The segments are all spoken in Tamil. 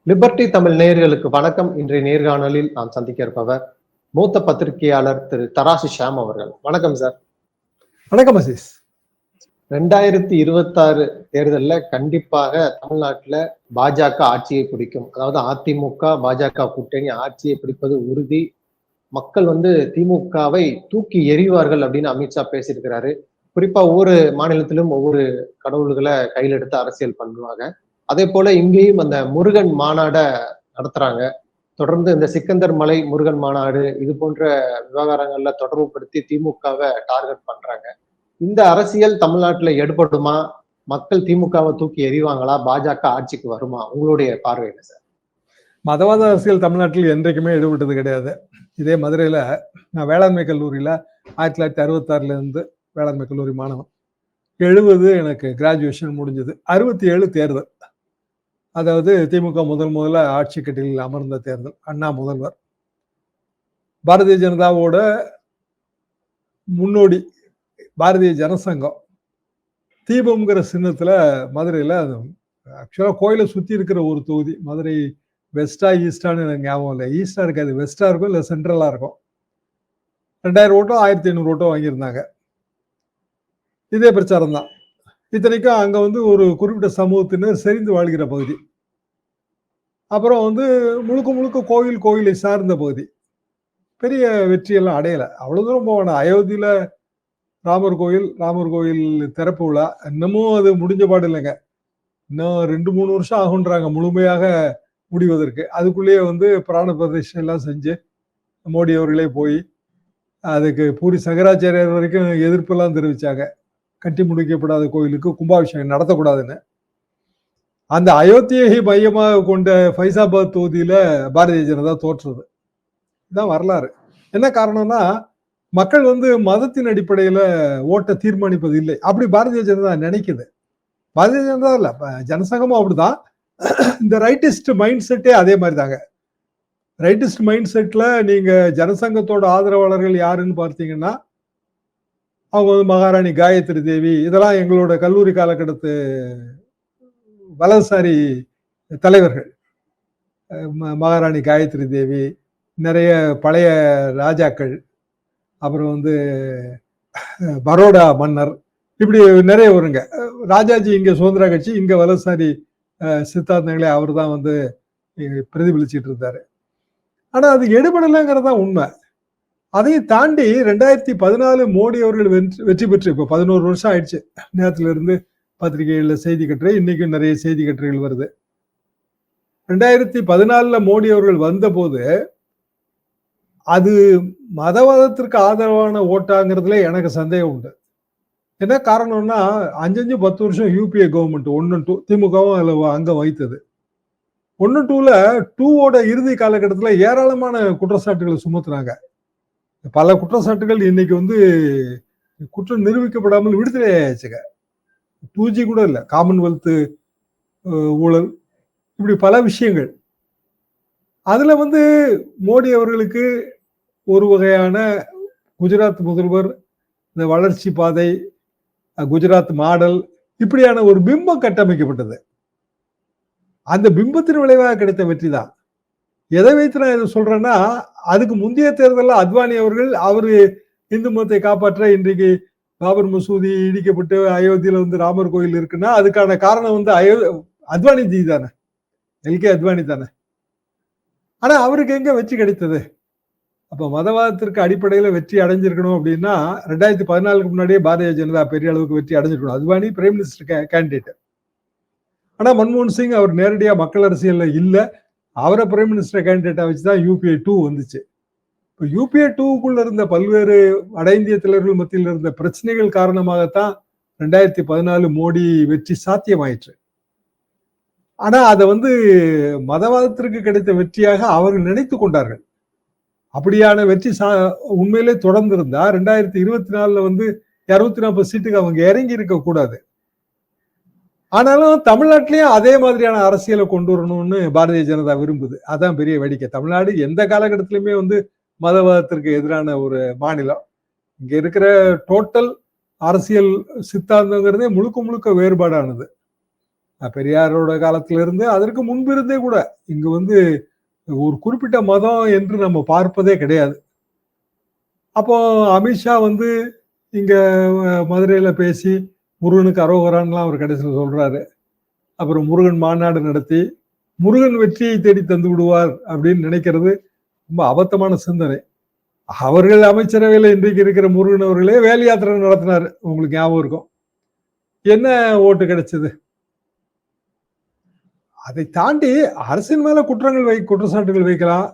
லிபர்டி தமிழ் நேயர்களுக்கு வணக்கம். இன்றைய நேர்காணலில் நாம் சந்திக்க இருப்பவர் மூத்த பத்திரிகையாளர் திரு தராசு ஷாம் அவர்கள். வணக்கம் சார். வணக்கம் அசீஸ். 2026 தேர்தல்ல கண்டிப்பாக தமிழ்நாட்டுல பாஜக ஆட்சியை பிடிக்கும். அதாவது அதிமுக பாஜக கூட்டணி ஆட்சியை பிடிப்பது உறுதி. மக்கள் திமுகவை தூக்கி எறிவார்கள் அப்படின்னு அமித்ஷா பேசியிருக்கிறாரு. குறிப்பா ஒவ்வொரு மாநிலத்திலும் ஒவ்வொரு கடவுள்களை கையில் எடுத்து அரசியல் பண்ணுவாங்க. அதே போல இங்கேயும் அந்த முருகன் மாநாட நடத்துறாங்க. தொடர்ந்து இந்த சிக்கந்தர் மலை முருகன் மாநாடு இது போன்ற விவகாரங்கள்ல தொடர்பு படுத்தி திமுகவை டார்கெட் பண்றாங்க. இந்த அரசியல் தமிழ்நாட்டுல எடுபடுமா? மக்கள் திமுகவை தூக்கி எறிவாங்களா? பாஜக ஆட்சிக்கு வருமா? உங்களுடைய பார்வை என்ன சார்? மதவாத அரசியல் தமிழ்நாட்டில் என்றைக்குமே எடுபட்டது கிடையாது. இதே மதுரையில நான் வேளாண்மை கல்லூரியில 1966 இருந்து வேளாண்மை கல்லூரி மாணவன். 70 எனக்கு கிராஜுவேஷன் முடிஞ்சது. 67 தேர்தல். அதாவது திமுக முதல்ல ஆட்சி கட்டிலில் அமர்ந்த தேர்தல். அண்ணா முதல்வர். பாரதிய ஜனதாவோட முன்னோடி பாரதிய ஜனசங்கம் தீபம்ங்கிற சின்னத்துல மதுரையில ஆக்சுவலா கோயிலை சுத்தி இருக்கிற ஒரு தொகுதி. மதுரை வெஸ்டா ஈஸ்டான்னு எனக்கு ஞாபகம் இல்லை. ஈஸ்டா இருக்காது, வெஸ்டா இருக்கும், இல்லை சென்ட்ரலா இருக்கும். 2000 ஓட்டோ 1500 ஓட்டோ வாங்கியிருந்தாங்க. இதே பிரச்சாரம் தான். இத்தனைக்கும் அங்க ஒரு குறிப்பிட்ட சமூகத்தினர் செறிந்து வாழ்கிற பகுதி. அப்புறம் முழுக்க கோயிலை சார்ந்த பகுதி. பெரிய வெற்றியெல்லாம் அடையல. அவ்வளவு தூரம் போவான. அயோத்தியில ராமர் கோயில் திறப்பு விழா இன்னமும் அது முடிஞ்ச பாடு இல்லைங்க. இன்னும் 2-3 வருஷம் ஆகுன்றாங்க முழுமையாக முடிவதற்கு. அதுக்குள்ளேயே பிராண பிரதிஷ்டை எல்லாம் செஞ்சு மோடி அவர்களே போய் அதுக்கு பூரி சங்கராச்சாரியார் வரைக்கும் எதிர்ப்பெல்லாம் தெரிவிச்சாங்க. கட்டி முடிக்கப்படாத கோயிலுக்கு கும்பாபிஷேகம் நடத்தக்கூடாதுன்னு. அந்த அயோத்தியை மையமாக கொண்ட ஃபைசாபாத் தொகுதியில பாரதிய ஜனதா தோற்றுறது. இதுதான் வரலாறு. என்ன காரணம்னா, மக்கள் மதத்தின் அடிப்படையில ஓட்டை தீர்மானிப்பது இல்லை. அப்படி பாரதிய ஜனதா நினைக்குது. பாரதிய ஜனதா இல்ல, ஜனசங்கமும் அப்படிதான். இந்த ரைட்டிஸ்ட் மைண்ட் செட்டே அதே மாதிரி தாங்க. ரைட்டிஸ்ட் மைண்ட் செட்ல நீங்க ஜனசங்கத்தோட ஆதரவாளர்கள் யாருன்னு பார்த்தீங்கன்னா, அவங்க மகாராணி காயத்ரி தேவி, இதெல்லாம் எங்களோட கல்லூரி காலகட்டத்து வலதுசாரி தலைவர்கள். மகாராணி காயத்ரி தேவி, நிறைய பழைய ராஜாக்கள், அப்புறம் பரோடா மன்னர், இப்படி நிறைய வருங்க. ராஜாஜி இங்க சுதந்திர கட்சி, இங்க வலதுசாரி சித்தாந்தங்களே அவர் தான் பிரதிபலிச்சிட்டு இருந்தாரு. ஆனா அது எடுபடலைங்கிறது தான் உண்மை. அதையும் தாண்டி 2014 மோடி அவர்கள் வெற்றி பெற்று இப்போ 11 வருஷம் ஆயிடுச்சு. நேரத்துல இருந்து பத்திரிகைகள்ல செய்தி கட்டுரை, இன்னைக்கும் நிறைய செய்தி கட்டுரைகள் வருது. 2014 மோடி அவர்கள் வந்த போது அது மதவாதத்திற்கு ஆதரவான ஓட்டாங்கிறதுல எனக்கு சந்தேகம் உண்டு. என்ன காரணம்னா, 5-10 வருஷம் யூபிஏ கவர்மெண்ட் 1-2 திமுகவும் அதுல அங்கம் வைத்தது. 1-2ல 2ஓட இறுதி காலகட்டத்துல ஏராளமான குற்றச்சாட்டுகளை சுமத்துறாங்க. பல குற்றச்சாட்டுகள் இன்னைக்கு குற்றம் நிரூபிக்கப்படாமல் விடுதலை ஆயாச்சுங்க. 2G கூட இல்லை, காமன்வெல்த் ஊழல், இப்படி பல விஷயங்கள். அதுல மோடி அவர்களுக்கு ஒரு வகையான குஜராத் முதல்வர், இந்த வளர்ச்சி பாதை, குஜராத் மாடல், இப்படியான ஒரு பிம்பம் கட்டமைக்கப்பட்டது. அந்த பிம்பத்தின் விளைவாக கிடைத்த வெற்றி தான். எதை வைத்து நான் இதை சொல்றேன்னா, அதுக்கு முந்தைய தேர்தலில் அத்வானி அவரு இந்து மதத்தை காப்பாற்ற இன்றைக்கு பாபர் மசூதி இடிக்கப்பட்டு அயோத்தியில ராமர் கோயில் இருக்குன்னா அதுக்கான காரணம் அத்வானி ஜி தானே, எல்கே அத்வானி தானே. ஆனா அவருக்கு எங்க வெற்றி கிடைத்தது? அப்ப மதவாதத்திற்கு அடிப்படையில வெற்றி அடைஞ்சிருக்கணும் அப்படின்னா 2014 முன்னாடியே பாரதிய ஜனதா பெரிய அளவுக்கு வெற்றி அடைஞ்சிருக்கணும். Advani prime minister candidate. ஆனா மன்மோகன் சிங் அவர் நேரடியா மக்கள் அரசியல்ல இல்ல, அவரை பிரைம் மினிஸ்டர் கேண்டிடேட்டா வச்சுதான் UPA 2 வந்துச்சு. இப்போ UPA 2க்குள்ள இருந்த பல்வேறு வட இந்திய தலைவர்கள் மத்தியில் இருந்த பிரச்சனைகள் காரணமாகத்தான் 2014 மோடி வெற்றி சாத்தியமாயிற்று. ஆனா அதை மதவாதத்திற்கு கிடைத்த வெற்றியாக அவர்கள் நினைத்து கொண்டார்கள். அப்படியான வெற்றி உண்மையிலே தொடர்ந்து இருந்தா 2024 240 சீட்டுக்கு அவங்க இறங்கி இருக்க கூடாது. ஆனாலும் தமிழ்நாட்டிலையும் அதே மாதிரியான அரசியலை கொண்டு வரணும்னு பாரதிய ஜனதா விரும்புது. அதான் பெரிய வேடிக்கை. தமிழ்நாடு எந்த காலகட்டத்திலுமே மதவாதத்திற்கு எதிரான ஒரு மாநிலம். இங்க இருக்கிற டோட்டல் அரசியல் சித்தாந்தங்கிறதே முழுக்க வேறுபாடானது. பெரியாரோட காலத்துல இருந்து அதற்கு முன்பிருந்தே கூட இங்கு வந்து ஒரு குறிப்பிட்ட மதம் என்று நம்ம பார்ப்பதே கிடையாது. அப்போ அமித்ஷா வந்து இங்க மதுரையில பேசி முருகனுக்கு அரோகரான்லாம் அவர் கடைசியில் சொல்றாரு. அப்புறம் முருகன் மாநாடு நடத்தி முருகன் வெற்றியை தேடி தந்து விடுவார் அப்படின்னு நினைக்கிறது ரொம்ப அபத்தமான சிந்தனை. அவர்கள் அமைச்சரவையில் இன்றைக்கு இருக்கிற முருகன் அவர்களே வேல் யாத்திரை நடத்தினாரு, உங்களுக்கு ஞாபகம் இருக்கும். என்ன ஓட்டு கிடைச்சது? அதை தாண்டி அரசின் மேல குற்றச்சாட்டுகள் வைக்கலாம்.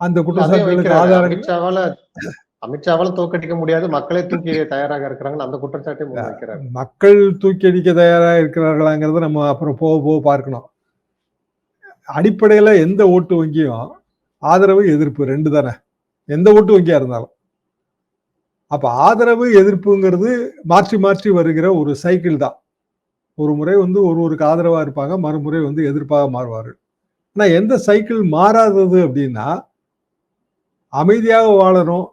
அந்த குற்றச்சாட்டுகளுக்கு ஆதாரங்கள் அமித்ஷாவால தோற்கடிக்க முடியாது, மக்களே தூக்கி எறிய தயாராக இருக்கிறாங்க, அந்த குற்றச்சாட்டை முன்வைக்கிறார். மக்கள் தூக்கி அடிக்க தயாராக இருக்கிறார்களாங்கிறத நம்ம அப்புறம் போக போக பார்க்கணும். அடிப்படையில எந்த ஓட்டு வங்கியும் ஆதரவு எதிர்ப்பு ரெண்டு தானே, எந்த ஓட்டு வங்கியா இருந்தாலும். அப்ப ஆதரவு எதிர்ப்புங்கிறது மாற்றி மாற்றி வருகிற ஒரு சைக்கிள் தான். ஒரு முறை வந்து ஒருவருக்கு ஆதரவா இருப்பாங்க, மறுமுறை வந்து எதிர்ப்பாக மாறுவார்கள். ஆனா எந்த சைக்கிள் மாறாதது அப்படின்னா, அமைதியாக வாழணும்.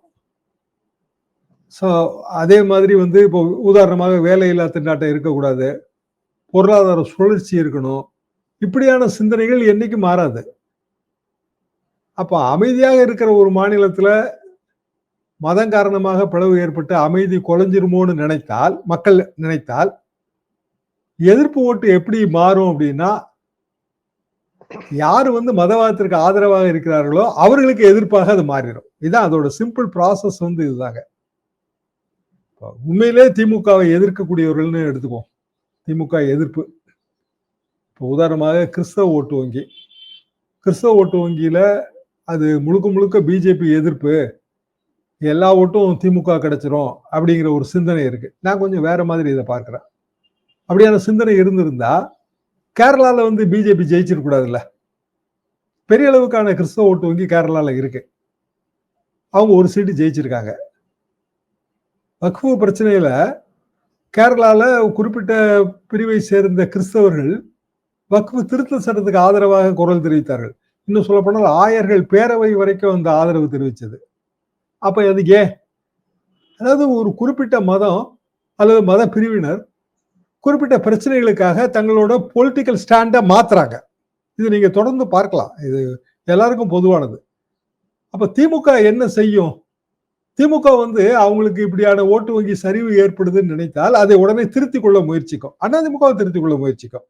அதே மாதிரி வந்து இப்போ உதாரணமாக வேலையில்லா திண்டாட்டம் இருக்கக்கூடாது, பொருளாதார சுழற்சி இருக்கணும், இப்படியான சிந்தனைகள் என்னைக்கு மாறாது. அப்ப அமைதியாக இருக்கிற ஒரு மாநிலத்துல மதம் காரணமாக பிளவு ஏற்பட்டு அமைதி குலைஞ்சிருமோன்னு நினைத்தால், மக்கள் நினைத்தால், எதிர்ப்பு ஓட்டு எப்படி மாறும் அப்படின்னா, யாரு வந்து மதவாதத்திற்கு ஆதரவாக இருக்கிறார்களோ அவர்களுக்கு எதிர்ப்பாக அது மாறிடும். இதுதான் அதோட சிம்பிள் ப்ராசஸ் வந்து இதுதாங்க. உண்மையிலே திமுகவை எதிர்க்கக்கூடியவர்கள்னு எடுத்துக்கோம். திமுக எதிர்ப்பு இப்போ உதாரணமாக கிறிஸ்தவ ஓட்டு வங்கி, கிறிஸ்தவ ஓட்டு வங்கியில அது முழுக்க முழுக்க பிஜேபி எதிர்ப்பு, எல்லா ஓட்டும் திமுக கிடைச்சிரும் அப்படிங்கிற ஒரு சிந்தனை இருக்கு. நான் கொஞ்சம் வேற மாதிரி இதை பார்க்கிறேன். அப்படியான சிந்தனை இருந்திருந்தா கேரளால வந்து பிஜேபி ஜெயிச்சிருக்கூடாதுல்ல. பெரிய அளவுக்கான கிறிஸ்தவ ஓட்டு வங்கி கேரளால இருக்கு, அவங்க ஒரு சீட்டு ஜெயிச்சிருக்காங்க. வக்ஃபு பிரச்சனையில கேரளால குறிப்பிட்ட பிரிவை சேர்ந்த கிறிஸ்தவர்கள் வக்ஃபு திருத்த சட்டத்துக்கு ஆதரவாக குரல் தெரிவித்தார்கள். இன்னும் சொல்ல போனால் ஆயர்கள் பேரவை வரைக்கும் அந்த ஆதரவு தெரிவித்தது. அப்ப அது ஏன்? அதாவது ஒரு குறிப்பிட்ட மதம் அல்லது மத பிரிவினர் குறிப்பிட்ட பிரச்சனைகளுக்காக தங்களோட பொலிட்டிக்கல் ஸ்டாண்டை மாத்துறாங்க. இது நீங்க தொடர்ந்து பார்க்கலாம், இது எல்லாருக்கும் பொதுவானது. அப்ப திமுக என்ன செய்யும்? திமுக வந்து அவங்களுக்கு இப்படியான ஓட்டு வங்கி சரிவு ஏற்படுதுன்னு நினைத்தால் அதை உடனே திருத்திக் கொள்ள முயற்சிக்கும். அதிமுக திருத்திக் கொள்ள முயற்சிக்கும்.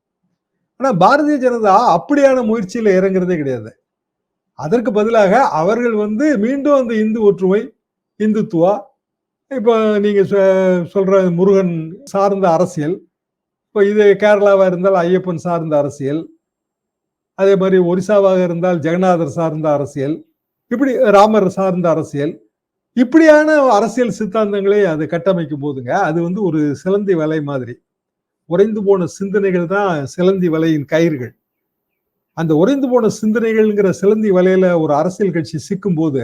ஆனா பாரதிய ஜனதா அப்படியான முயற்சியில இறங்குறதே கிடையாது. அதற்கு பதிலாக அவர்கள் வந்து மீண்டும் அந்த இந்து ஒற்றுமை, இந்துத்துவா, இப்ப நீங்க சொல்ற முருகன் சார்ந்த அரசியல், இப்ப இது கேரளாவா இருந்தால் ஐயப்பன் சார்ந்த அரசியல், அதே மாதிரி ஒரிசாவாக இருந்தால் ஜெகநாதர் சார்ந்த அரசியல், இப்படி ராமர் சார்ந்த அரசியல், இப்படியான அரசியல் சித்தாந்தங்களை அது கட்டமைக்கும் போதுங்க, அது வந்து ஒரு சிலந்தி வலை மாதிரி. உறைந்து போன சிந்தனைகள் தான் சிலந்தி வலையின் கயிறுகள். அந்த உறைந்து போன சிந்தனைகள்ங்கிற சிலந்தி வலையில ஒரு அரசியல் கட்சி சிக்கும் போது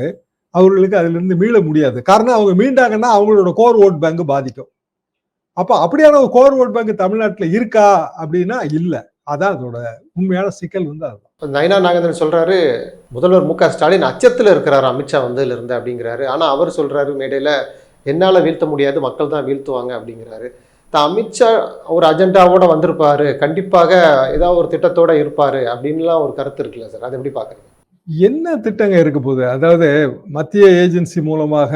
அவர்களுக்கு அதுல இருந்து மீள முடியாது. காரணம், அவங்க மீண்டாங்கன்னா அவங்களோட கோர் ஓட் பேங்க் பாதிக்கும். அப்ப அப்படியான ஒரு கோர் ஓட் பேங்க் தமிழ்நாட்டுல இருக்கா அப்படின்னா இல்ல. அதான் அதோட உண்மையான சிக்கல் வந்து அதுதான். நயினா நாகேந்திரன் சொல்றாரு, முதல்வர் மு க ஸ்டாலின் அச்சத்துல இருக்கிறாரு அமித்ஷா வந்ததுல இருந்து அப்படிங்கிறாரு. ஆனா அவர் சொல்றாரு மேடையில, என்னால வீழ்த்த முடியாது, மக்கள் தான் வீழ்த்துவாங்க அப்படிங்கிறாரு. அமித்ஷா ஒரு அஜெண்டாவோட வந்திருப்பாரு, கண்டிப்பாக ஏதாவது ஒரு திட்டத்தோட இருப்பாரு அப்படின்லாம் ஒரு கருத்து இருக்குல்ல சார், அதை எப்படி பாக்குறீங்க? என்ன திட்டங்க இருக்க போகுது? அதாவது மத்திய ஏஜென்சி மூலமாக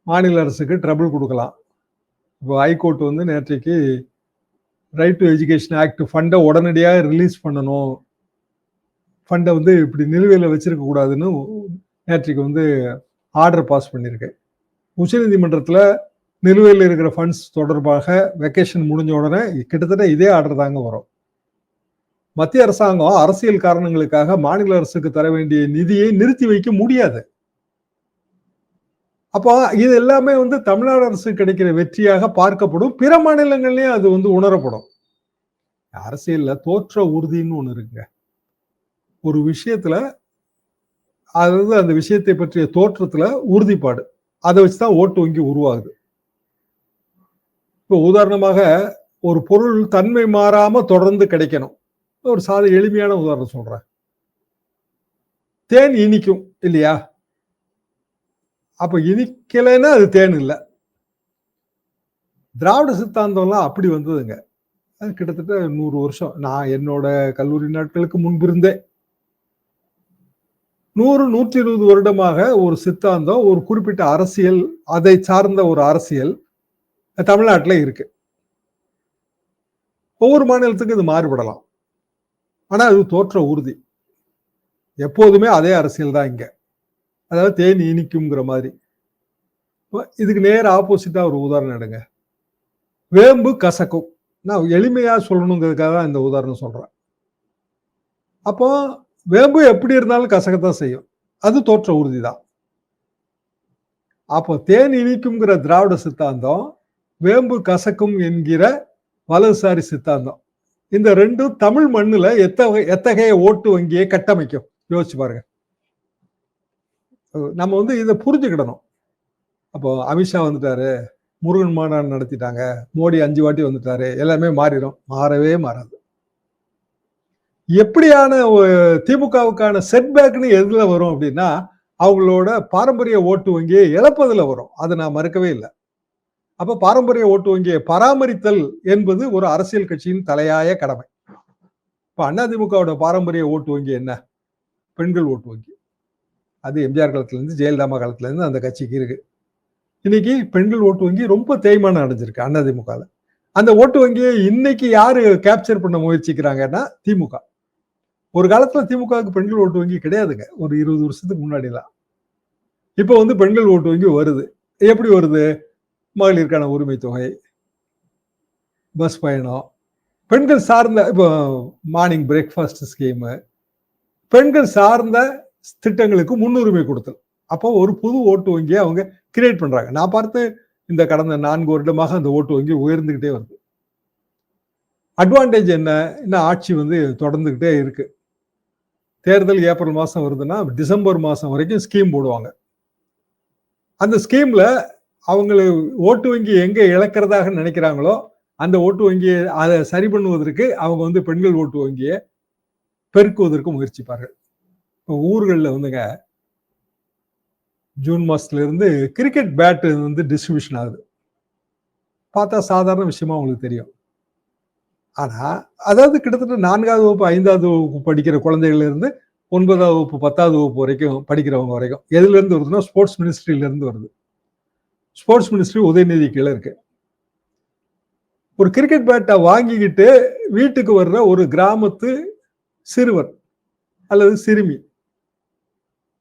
மாநில அரசுக்கு ட்ரபிள் கொடுக்கலாம். இப்போ ஹைகோர்ட் வந்து நேற்றைக்கு ரைட் டு எஜுகேஷன் ஆக்ட் ஃபண்டை உடனடியாக ரிலீஸ் பண்ணணும், ஃபண்டை வந்து இப்படி நிலுவையில் வச்சிருக்க கூடாதுன்னு நேற்றைக்கு வந்து ஆர்டர் பாஸ் பண்ணியிருக்கு. உச்சநீதிமன்றத்தில் நிலுவையில் இருக்கிற ஃபண்ட்ஸ் தொடர்பாக வெக்கேஷன் முடிஞ்ச உடனே கிட்டத்தட்ட இதே ஆர்டர் தாங்க வரும். மத்திய அரசாங்கம் அரசியல் காரணங்களுக்காக மாநில அரசுக்கு தர வேண்டிய நிதியை நிறுத்தி வைக்க முடியாது. அப்போ இது எல்லாமே வந்து தமிழ்நாடு அரசு கிடைக்கிற வெற்றியாக பார்க்கப்படும். பிற மாநிலங்கள்லயும் அது வந்து உணரப்படும். அரசியல்ல தோற்ற உறுதின்னு ஒண்ணு இருக்குங்க. ஒரு விஷயத்துல, அதாவது அந்த விஷயத்தை பற்றிய தோற்றத்துல உறுதிப்பாடு, அதை வச்சுதான் ஓட்டு வங்கி உருவாகுது. இப்போ உதாரணமாக ஒரு பொருள் தன்மை மாறாம தொடர்ந்து கிடைக்கணும். ஒரு எளிமையான உதாரணம் சொல்றேன். தேன் இனிக்கும் இல்லையா? அப்ப இனிக்கலைன்னா அது தேன் இல்லை. திராவிட சித்தாந்தம்லாம் அப்படி வந்ததுங்க. அது கிட்டத்தட்ட 100 வருஷம். நான் என்னோட கல்லூரி நாட்களுக்கு முன்பிருந்தே 100, 120 வருடமாக ஒரு சித்தாந்தம், ஒரு குறிப்பிட்ட அரசியல், அதை சார்ந்த ஒரு அரசியல் தமிழ்நாட்டுல இருக்கு. ஒவ்வொரு மாநிலத்துக்கும் இது மாறுபடலாம். ஆனா அது தோற்ற உறுதி. எப்போதுமே அதே அரசியல் தான் இங்க. அதாவது தேன் இனிக்கும்ங்கிற மாதிரி. இதுக்கு நேர் ஆப்போசிட்டா ஒரு உதாரணம் எடுங்க. வேம்பு கசக்கும். நான் எளிமையா சொல்லணுங்கிறதுக்காக தான் இந்த உதாரணம் சொல்றேன். அப்போ வேம்பு எப்படி இருந்தாலும் கசக்கத்தான் செய்யும். அது தோற்ற உறுதி தான். அப்போ தேன் இனிக்கும்ங்கிற திராவிட சித்தாந்தம், வேம்பு கசக்கும் என்கிற வலதுசாரி சித்தாந்தம், இந்த ரெண்டும் தமிழ் மண்ணுல எத்தகைய ஓட்டு வங்கியை கட்டமைக்கும் யோசிச்சு பாருங்க. நம்ம வந்து இதை புரிஞ்சுக்கிடணும். அப்போ அமித்ஷா வந்துட்டாரு, முருகன் மாநாடு நடத்திட்டாங்க, மோடி 5 வாட்டி வந்துட்டாரு, எல்லாமே மாறிடும். மாறவே மாறாது. எப்படியான திமுகவுக்கான செட்பேக்னு எதுல வரும் அப்படின்னா, அவங்களோட பாரம்பரிய ஓட்டு வங்கியை இழப்பதுல வரும். அதை நான் மறுக்கவே இல்லை. அப்ப பாரம்பரிய ஓட்டு வங்கியை பராமரித்தல் என்பது ஒரு அரசியல் கட்சியின் தலையாய கடமை. இப்ப அதிமுகவோட பாரம்பரிய ஓட்டு வங்கி என்ன? பெண்கள் ஓட்டு வங்கி. அது எம்ஜிஆர் காலத்துல இருந்து ஜெயலலிதா காலத்துல இருந்து அந்த கட்சிக்கு இருக்கு. இன்னைக்கு பெண்கள் ஓட்டு வங்கி ரொம்ப தேய்மானம் அடைஞ்சிருக்கு அதிமுகல. அந்த ஓட்டு வங்கியை இன்னைக்கு யாரு கேப்சர் பண்ண முயற்சிக்கிறாங்கன்னா திமுக. ஒரு காலத்துல திமுகவுக்கு பெண்கள் ஓட்டு வங்கி கிடையாதுங்க. ஒரு 20 வருஷத்துக்கு முன்னாடிலாம். இப்ப வந்து பெண்கள் ஓட்டு வங்கி வருது. எப்படி வருது? மகளிருக்கான உரிமை தொகை, பஸ் பயணம், பெண்கள் சார்ந்த இப்போ மார்னிங் பிரேக்ஃபாஸ்ட் ஸ்கீமு, பெண்கள் சார்ந்த திட்டங்களுக்கு முன்னுரிமை கொடுத்தல். அப்போ ஒரு புது ஓட்டு வங்கியை அவங்க கிரியேட் பண்றாங்க. நான் பார்த்து இந்த கடந்த 4 வருடமாக அந்த ஓட்டு வங்கி உயர்ந்துகிட்டே வருது. அட்வான்டேஜ் என்ன? இன்னும் ஆட்சி வந்து தொடர்ந்துகிட்டே இருக்கு. தேர்தல் ஏப்ரல் மாசம் வருதுன்னா டிசம்பர் மாசம் வரைக்கும் ஸ்கீம் போடுவாங்க. அந்த ஸ்கீம்ல அவங்களை ஓட்டு வங்கி எங்க இழக்கிறதாக நினைக்கிறாங்களோ அந்த ஓட்டு வங்கியை அதை சரி பண்ணுவதற்கு அவங்க வந்து பெண்கள் ஓட்டு வங்கியை பெருக்குவதற்கு முயற்சிப்பார்கள். இப்போ ஊர்களில் வந்துங்க ஜூன் மாசத்துல இருந்து கிரிக்கெட் பேட் வந்து டிஸ்ட்ரிபியூஷன் ஆகுது. பார்த்தா சாதாரண விஷயமா உங்களுக்கு தெரியும். ஆனா அதாவது கிட்டத்தட்ட 4வது வகுப்பு 5வது வகுப்பு படிக்கிற குழந்தைகள்ல இருந்து 9வது வகுப்பு 10வது வகுப்பு வரைக்கும் படிக்கிறவங்க வரைக்கும் எதுல இருந்து வருதுன்னா ஸ்போர்ட்ஸ் மினிஸ்ட்ரியில இருந்து வருது. ஸ்போர்ட்ஸ் மினிஸ்ட்ரி உதயநிதி கீழே இருக்கு. ஒரு கிரிக்கெட் பேட்டை வாங்கிக்கிட்டு வீட்டுக்கு வர்ற ஒரு கிராமத்து சிறுவர் அல்லது சிறுமி,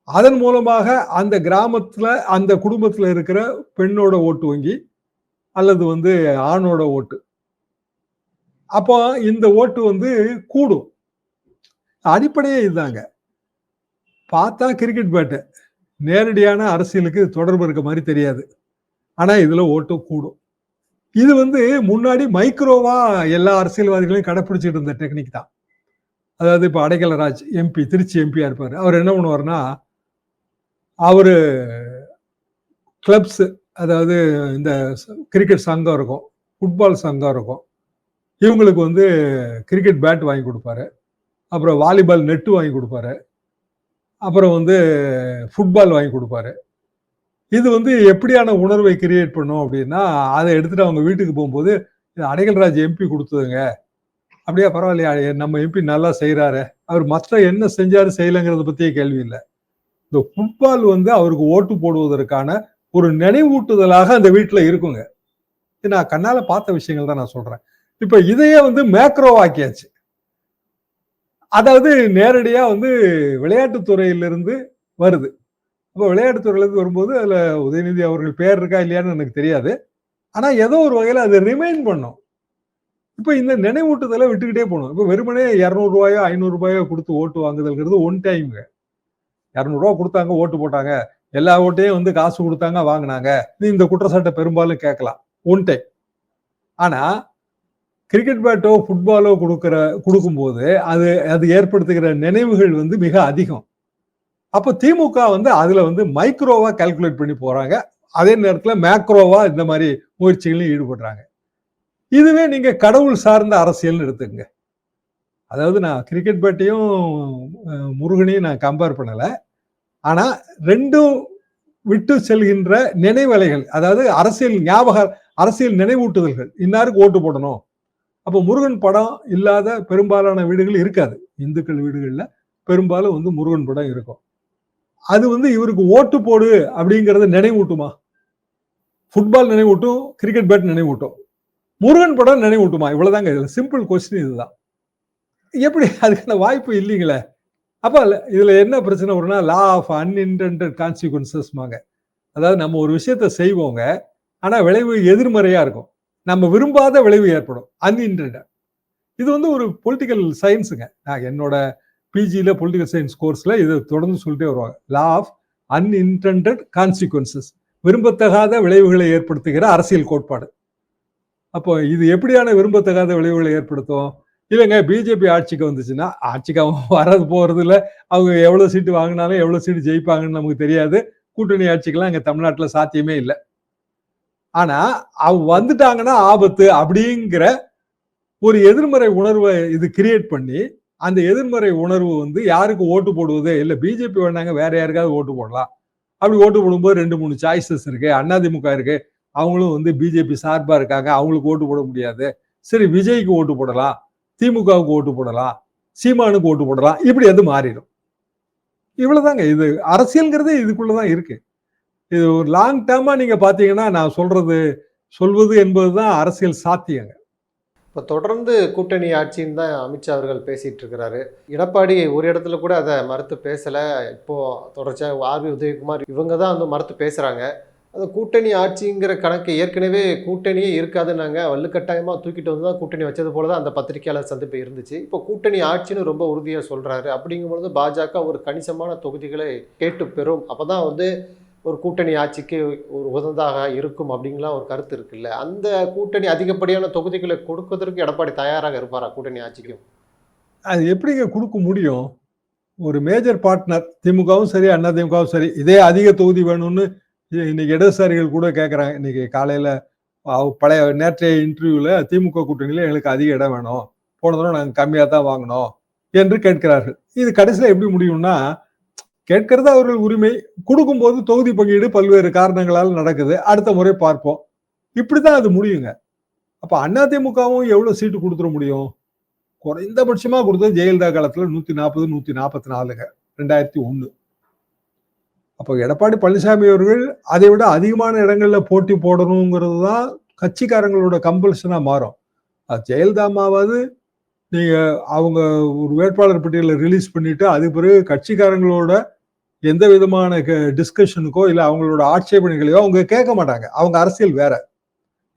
அதன் மூலமாக அந்த கிராமத்துல அந்த குடும்பத்துல இருக்கிற பெண்ணோட ஓட்டு வங்கி அல்லது வந்து ஆணோட ஓட்டு, அப்போ இந்த ஓட்டு வந்து கூடும். அடிப்படையே இதுதாங்க. பார்த்தா கிரிக்கெட் பேட்டு நேரடியான அரசியலுக்கு தொடர்பு இருக்க மாதிரி தெரியாது. ஆனா இதுல ஓட்டு கூடும். இது வந்து முன்னாடி மைக்ரோவா எல்லா அரசியல்வாதிகளையும் கடைப்பிடிச்சிட்டு இருந்த டெக்னிக் தான். அதாவது இப்ப அடைக்கலராஜ் எம்பி, திருச்சி எம்பியா இருப்பாரு. அவர் என்ன பண்ணுவாருன்னா, அவரு கிளப்ஸ், அதாவது இந்த கிரிக்கெட் சங்கம் இருக்கும், ஃபுட்பால் சங்கம் இருக்கும், இவங்களுக்கு வந்து கிரிக்கெட் பேட் வாங்கி கொடுப்பாரு, அப்புறம் வாலிபால் நெட்டு வாங்கி கொடுப்பாரு, அப்புறம் வந்து ஃபுட்பால் வாங்கி கொடுப்பாரு. இது வந்து எப்படியான உணர்வை கிரியேட் பண்ணும் அப்படின்னா, அதை எடுத்துட்டு அவங்க வீட்டுக்கு போகும்போது அடைக்கல்ராஜ் எம்பி கொடுத்ததுங்க, அப்படியே பரவாயில்லையா, நம்ம எம்பி நல்லா செய்யறாரு, அவர் மற்ற என்ன செஞ்சாரு செய்யலைங்கிறத பத்தியே கேள்வி இல்லை. இந்த ஃபுட்பால் வந்து அவருக்கு ஓட்டு போடுவதற்கான ஒரு நினைவூட்டுதலாக அந்த வீட்டுல இருக்குங்க. நான் கண்ணால பார்த்த விஷயங்கள் தான் நான் சொல்றேன். இப்ப இதையே வந்து மேக்ரோ ஆக்கியாச்சு. அதாவது நேரடியா வந்து விளையாட்டுத்துறையிலிருந்து வருது. அப்போ விளையாட்டுத்துறையிலிருந்து வரும்போது அதுல உதயநிதி அவர்கள் பேர் இருக்கா இல்லையான்னு எனக்கு தெரியாது. ஆனா ஏதோ ஒரு வகையில அதை ரிமைண்ட் பண்ணும். இப்ப இந்த நினைவூட்டுதலை விட்டுக்கிட்டே போகணும். இப்ப வெறுமனே 200 ரூபாயோ 500 ரூபாயோ கொடுத்து ஓட்டு வாங்குதல்ங்கிறது ஒன் டைம்ங்க. 200 ரூபாய் கொடுத்தாங்க, ஓட்டு போட்டாங்க, எல்லா ஓட்டையும் வந்து காசு கொடுத்தாங்க வாங்கினாங்க, இந்த குற்றச்சாட்டை பெரும்பாலும் கேட்கலாம் ஒன் டைம். ஆனா கிரிக்கெட் பேட்டோ ஃபுட்பாலோ கொடுக்கும்போது அது ஏற்படுத்துகிற நினைவுகள் வந்து மிக அதிகம். அப்போ திமுக வந்து அதுல வந்து மைக்ரோவா கால்குலேட் பண்ணி போறாங்க, அதே நேரத்துல மேக்ரோவா இந்த மாதிரி முயற்சிகளையும் ஈடுபடுறாங்க. இதுவே நீங்க கடவுள் சார்ந்த அரசியல் எடுத்துங்க. அதாவது நான் கிரிக்கெட் பேட்டையும் முருகனையும் நான் கம்பேர் பண்ணல. ஆனா ரெண்டும் விட்டு செல்கின்ற நினைவலைகள், அதாவது அரசியல் நினைவூட்டுதல்கள். இன்னாருக்கு ஓட்டு போடணும், அப்போ முருகன் படம் இல்லாத பெரும்பாலான வீடுகள் இருக்காது. இந்துக்கள் வீடுகள்ல பெரும்பாலும் வந்து முருகன் படம் இருக்கும். அது வந்து இவருக்கு ஓட்டு போடு அப்படிங்கறத நினைவூட்டுமா? ஃபுட்பால் நினைவூட்டும், கிரிக்கெட் பேட் நினைவூட்டும். முருகன் படம் நினைவூட்டுமா? இவ்வளவுதாங்க. இதுல சிம்பிள் கொஸ்டின் இதுதான். எப்படி? அதுக்கான வாய்ப்பு இல்லைங்களே. அப்ப இதுல என்ன பிரச்சனை வரும்னா, லா ஆஃப் அன்இன்டெண்டட் கான்சிக்வன்சஸ்மாங்க. அதாவது நம்ம ஒரு விஷயத்த செய்வோங்க, ஆனா விளைவு எதிர்மறையா இருக்கும். நம்ம விரும்பாத விளைவு ஏற்படும். அன்இன்டெண்டட். இது வந்து ஒரு பொலிட்டிக்கல் சயின்ஸுங்க. நான் என்னோட பிஜில பொலிட்டிக்கல் சயின்ஸ் கோர்ஸ்ல இது தொடர்ந்து சொல்லிட்டே வருவாங்க. Law of unintended consequences. விரும்பத்தகாத விளைவுகளை ஏற்படுத்துகிற அரசியல் கோட்பாடு. அப்போ இது எப்படியான விரும்பத்தகாத விளைவுகளை ஏற்படுத்தும்? இல்லைங்க, பிஜேபி ஆட்சிக்கு வந்துச்சுன்னா, ஆட்சிக்கு அவங்க வர்றது போறது இல்ல. அவங்க எவ்வளவு சீட்டு வாங்கினாலும் எவ்வளவு சீட்டு ஜெயிப்பாங்கன்னு நமக்கு தெரியாது. கூட்டணி ஆட்சிக்கெல்லாம் இங்க தமிழ்நாட்டுல சாத்தியமே இல்லை. ஆனா அவங்க வந்துட்டாங்கன்னா ஆபத்து அப்படிங்கிற ஒரு எதிர்மறை உணர்வை இது கிரியேட் பண்ணி, அந்த எதிர்மறை உணர்வு வந்து யாருக்கு ஓட்டு போடுவது? இல்ல பிஜேபி வேணாங்க, வேற யாருக்காவது ஓட்டு போடலாம். அப்படி ஓட்டு போடும்போது 2-3 சாய்ஸஸ் இருக்கு. அதிமுக இருக்கு, அவங்களும் வந்து பிஜேபி சார்பா இருக்காங்க, அவங்களுக்கு ஓட்டு போட முடியாது. சரி, விஜய்க்கு ஓட்டு போடலாம், திமுகவுக்கு ஓட்டு போடலாம், சீமானுக்கு ஓட்டு போடலாம். இப்படி அது மாறிடும். இவ்வளவுதாங்க. இது அரசியல்ங்கிறது இதுக்குள்ளதான் இருக்கு. இது ஒரு லாங் டேர்மா நீங்க பாத்தீங்கன்னா, நான் சொல்வது என்பதுதான் அரசியல் சாத்தியங்க. இப்ப தொடர்ந்து கூட்டணி ஆட்சின்னு தான் அமித்ஷா அவர்கள் பேசிட்டு இருக்கிறாரு. எடப்பாடி ஒரு இடத்துல கூட அதை மறுத்து பேசல. இப்போ தொடர்ச்சியா ஆர்பி உதயகுமார் இவங்க தான் வந்து மறுத்து பேசுறாங்க. அது கூட்டணி ஆட்சிங்கிற கணக்கு ஏற்கனவே கூட்டணியே இருக்காதுன்னாங்க. வலுக்கட்டாயமா தூக்கிட்டு வந்து தான் கூட்டணி வச்சது போல தான் அந்த பத்திரிகையாளர் சந்திப்பு இருந்துச்சு. இப்போ கூட்டணி ஆட்சின்னு ரொம்ப உறுதியா சொல்றாரு. அப்படிங்கும்பொழுது பாஜக ஒரு கணிசமான தொகுதிகளை கேட்டு பெறும். அப்பதான் வந்து ஒரு கூட்டணி ஆட்சிக்கு ஒரு உகந்ததாக இருக்கும் அப்படிங்கலாம் ஒரு கருத்து இருக்குல்ல. அந்த கூட்டணி அதிகப்படியான தொகுதிகளை கொடுப்பதற்கு எடப்பாடி தயாராக இருப்பாரா கூட்டணி ஆட்சிக்கும்? அது எப்படிங்க கொடுக்க முடியும்? ஒரு மேஜர் பார்ட்னர் திமுகவும் சரி, அதிமுகவும் சரி, இதே அதிக தொகுதி வேணும்னு இன்னைக்கு இடதுசாரிகள் கூட கேட்கறாங்க. இன்னைக்கு காலையில பழைய நேற்றைய இன்டர்வியூல திமுக கூட்டணியில எங்களுக்கு அதிக இடம் வேணும், போன தடவை நாங்கள் கம்மியா தான் வாங்கினோம் என்று கேட்கிறார்கள். இது கடைசியில எப்படி முடியும்னா, கேட்கிறது அவர்கள் உரிமை, கொடுக்கும்போது தொகுதி பங்கீடு பல்வேறு காரணங்களால் நடக்குது, அடுத்த முறை பார்ப்போம், இப்படிதான் அது முடியுங்க. அப்ப அதிமுகவும் எவ்வளவு சீட்டு கொடுத்துட முடியும்? குறைந்தபட்சமா கொடுத்தது ஜெயலலிதா காலத்துல 140, 144ங்க 2001. அப்போ எடப்பாடி பழனிசாமி அவர்கள் அதை விட அதிகமான இடங்கள்ல போட்டி போடணுங்கிறது தான் கட்சிக்காரங்களோட கம்பல்ஷனா மாறும். ஜெயலலிதா அம்மாவது நீங்க அவங்க ஒரு வேட்பாளர் பட்டியலை ரிலீஸ் பண்ணிட்டு அது பிறகு கட்சிக்காரங்களோட எந்த விதமான டிஸ்கஷனுக்கோ இல்ல அவங்களோட ஆட்சேபனைகளையோ அவங்க கேட்க மாட்டாங்க. அவங்க அரசியல் வேற.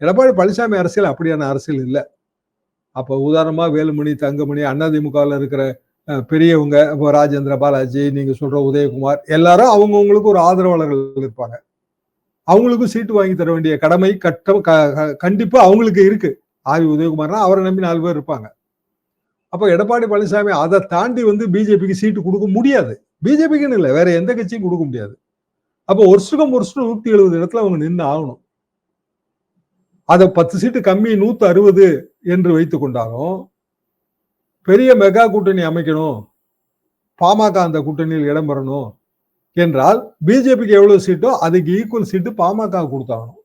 எடப்பாடி பழனிசாமி அரசியல் அப்படியான அரசியல் இல்லை. அப்ப உதாரணமா வேலுமணி, தங்கமணி, அதிமுகவில் இருக்கிற பெரியவங்க, ராஜேந்திர பாலாஜி, நீங்க சொல்ற உதயகுமார், எல்லாரும் அவங்கவுங்களுக்கு ஒரு ஆதரவாளர்கள் இருப்பாங்க. அவங்களுக்கும் சீட்டு வாங்கி தர வேண்டிய கடமை கண்டிப்பா அவங்களுக்கு இருக்கு. ஆவி உதயகுமார்னா அவரை நம்பி 4 பேர் இருப்பாங்க. அப்ப எடப்பாடி பழனிசாமி அதை தாண்டி வந்து பிஜேபிக்கு சீட்டு கொடுக்க முடியாது. பிஜேபிக்குன்னு இல்லை, வேற எந்த கட்சியும் கொடுக்க முடியாது. அப்ப வருஷம் 170 இடத்துல அவங்க நின்று ஆகணும். அதை 10 சீட்டு கம்மி 160 என்று வைத்துக் கொண்டாலும் பெரிய மெகா கூட்டணி அமைக்கணும், பாமக அந்த கூட்டணியில் இடம் பெறணும் என்றால் பிஜேபிக்கு எவ்வளவு சீட்டோ அதுக்கு ஈக்குவல் சீட்டு பாமக கொடுத்தாகணும்.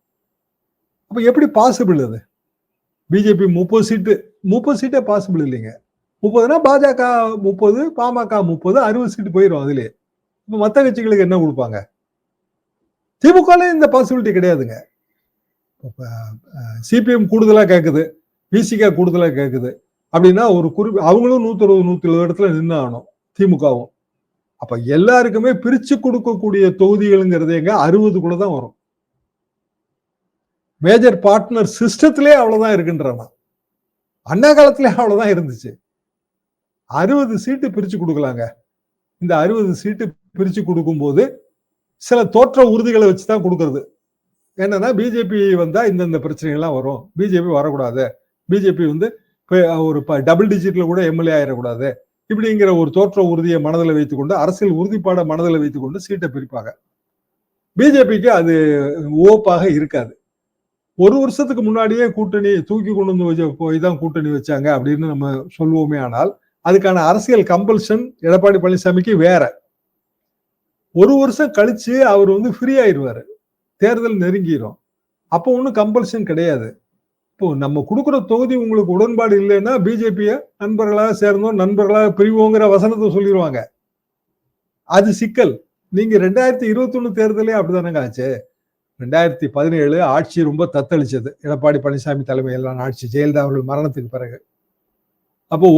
அப்ப எப்படி பாசிபிள் அது? பிஜேபி 30 சீட்டே பாசிபிள் இல்லைங்க. 30னா பாஜக 30, பாமக 30, 60 சீட்டு போயிடும் அதுலயே. இப்ப மத்த கட்சிகளுக்கு என்ன கொடுப்பாங்க? திமுக இந்த பாசிபிலிட்டி கிடையாதுங்க. சிபிஎம் கூடுதலா கேக்குது, விசிக கூடுதலா கேக்குது அப்படின்னா ஒரு அவங்களும் 160, 170 இடத்துல நின்று ஆகணும் திமுகவும். அப்ப எல்லாருக்குமே பிரிச்சு கொடுக்கக்கூடிய தொகுதிகள்ங்கிறது எங்க 60 தான் வரும். மேஜர் பார்ட்னர் சிஸ்டத்திலே அவ்வளவுதான் இருக்குன்றான். அண்ணா காலத்திலே அவ்வளவுதான் இருந்துச்சு. 60 சீட்டு பிரிச்சு கொடுக்கலாங்க. இந்த 60 சீட்டு பிரிச்சு கொடுக்கும் போது சில தோற்ற உறுதிகளை வச்சுதான் கொடுக்கறது. என்னன்னா பிஜேபி வந்தா இந்த பிரச்சனைகள்லாம் வரும், பிஜேபி வரக்கூடாது, பிஜேபி வந்து ஒரு டபுள் டிஜிட்ல கூட எம்எல்ஏ ஆயிடக்கூடாது, இப்படிங்கிற ஒரு தோற்ற உறுதியை மனதில் வைத்துக்கொண்டு, அரசியல் உறுதிப்பாட மனதில் வைத்துக்கொண்டு சீட்டை பிரிப்பாங்க. பிஜேபிக்கு அது ஓப்பாக இருக்காது. ஒரு வருஷத்துக்கு முன்னாடியே கூட்டணி தூக்கி கொண்டு வந்து போய் தான் கூட்டணி வச்சாங்க அப்படின்னு நம்ம சொல்லுவோமே. ஆனால் அதுக்கான அரசியல் கம்பல்ஷன் எடப்பாடி பழனிசாமிக்கு வேற. ஒரு வருஷம் கழிச்சு அவர் வந்து ஃப்ரீ ஆயிடுவாரு, தேர்தல் நெருங்கிடும். அப்போ ஒன்றும் கம்பல்ஷன் கிடையாது. இப்போ நம்ம கொடுக்குற தொகுதி உங்களுக்கு உடன்பாடு இல்லைன்னா பிஜேபிய நண்பர்களாக சேர்ந்தோம், நண்பர்களாக பிரிவோங்கிற வசனத்தை சொல்லிடுவாங்க. அது சிக்கல். நீங்க 2021 தேர்தலே அப்படிதானங்க ஆச்சு. 2017 ஆட்சி ரொம்ப தத்தளிச்சது. எடப்பாடி பழனிசாமி தலைமையிலான ஆட்சி, ஜெயலலிதா அவர்கள் மரணத்துக்கு பிறகு. அப்போ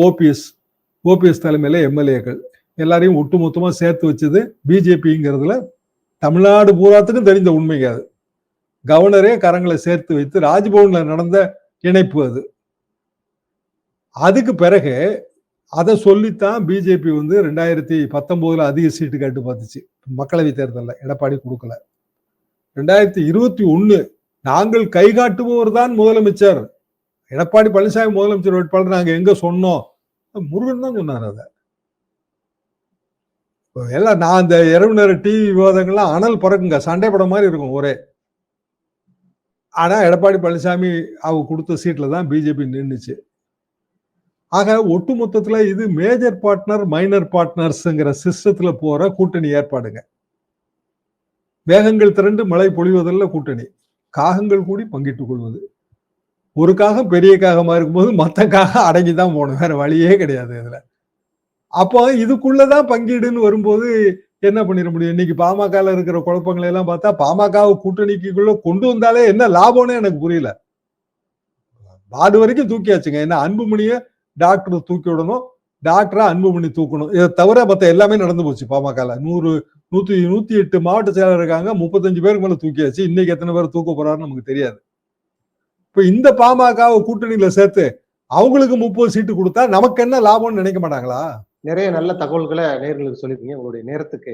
ஓபிஎஸ் தலைமையில எம்எல்ஏக்கள் எல்லாரையும் ஒட்டுமொத்தமா சேர்த்து வச்சது பிஜேபிங்கிறதுல தமிழ்நாடு பூராத்துக்கும் தெரிந்த உண்மைங்க அது. கவர்னரே கரங்களை சேர்த்து வைத்து ராஜ்பவன்ல நடந்த இணைப்பு அது. அதுக்கு பிறகு அதை சொல்லித்தான் பிஜேபி 2019 அதிக சீட்டு கேட்டு பார்த்துச்சு. மக்களவை தேர்தலில் எடப்பாடி கொடுக்கல. 2021 நாங்கள் கை காட்டுபவர் தான் முதலமைச்சர், எடப்பாடி பழனிசாமி முதலமைச்சர் வேட்பாளர் நாங்க எங்க சொன்னோம், முருகன் தான் சொன்னார். அதை எல்லாம் நான் அந்த இரவு நேர டிவி விவாதங்கள்லாம் அனல் பறக்குங்க, சண்டை படம் மாதிரி இருக்கும் ஒரே. ஆனா எடப்பாடி பழனிசாமி அவங்க கொடுத்த சீட்ல தான் பிஜேபி நின்றுச்சு. ஆக ஒட்டுமொத்தத்துல இது மேஜர் பார்ட்னர் மைனர் பார்ட்னர்ஸ்ங்கிற சிஸ்டத்துல போற கூட்டணி ஏற்பாடுங்க. வேகங்கள் திரண்டு மழை பொழிவதில்ல கூட்டணி, காகங்கள் கூடி பங்கிட்டுக் கொள்வது. ஒரு காகம் பெரிய காகமா இருக்கும்போது மத்த காகம் அடங்கிதான் போகணும், வேற வழியே கிடையாது இதுல. அப்போ இதுக்குள்ளதான் பங்கீடுன்னு வரும்போது என்ன பண்ணிட முடியும்? இன்னைக்கு பாமக இருக்கிற குழப்பங்களை எல்லாம் பார்த்தா பாமக கூட்டணிக்குள்ள கொண்டு வந்தாலே என்ன லாபம்னு எனக்கு புரியல. வார்டு வரைக்கும் தூக்கியாச்சுங்க. என்ன அன்புமணிய டாக்டர் தூக்கி விடணும், டாக்டரா அன்புமணி தூக்கணும், இதை தவிர மத்த எல்லாமே நடந்து போச்சு. பாமக 108 மாவட்ட செயலர் இருக்காங்க, 35 பேருக்கு மேல தூக்கியாச்சு. இன்னைக்கு எத்தனை பேர் தூக்க போறாருன்னு நமக்கு தெரியாது. இப்ப இந்த பாமக கூட்டணியில சேர்த்து அவங்களுக்கு 30 சீட்டு கொடுத்தா நமக்கு என்ன லாபம்னு நினைக்க மாட்டாங்களா? நிறைய நல்ல தகவல்களை நேயர்களுக்கு சொல்லிருக்கீங்க. உங்களுடைய நேரத்துக்கு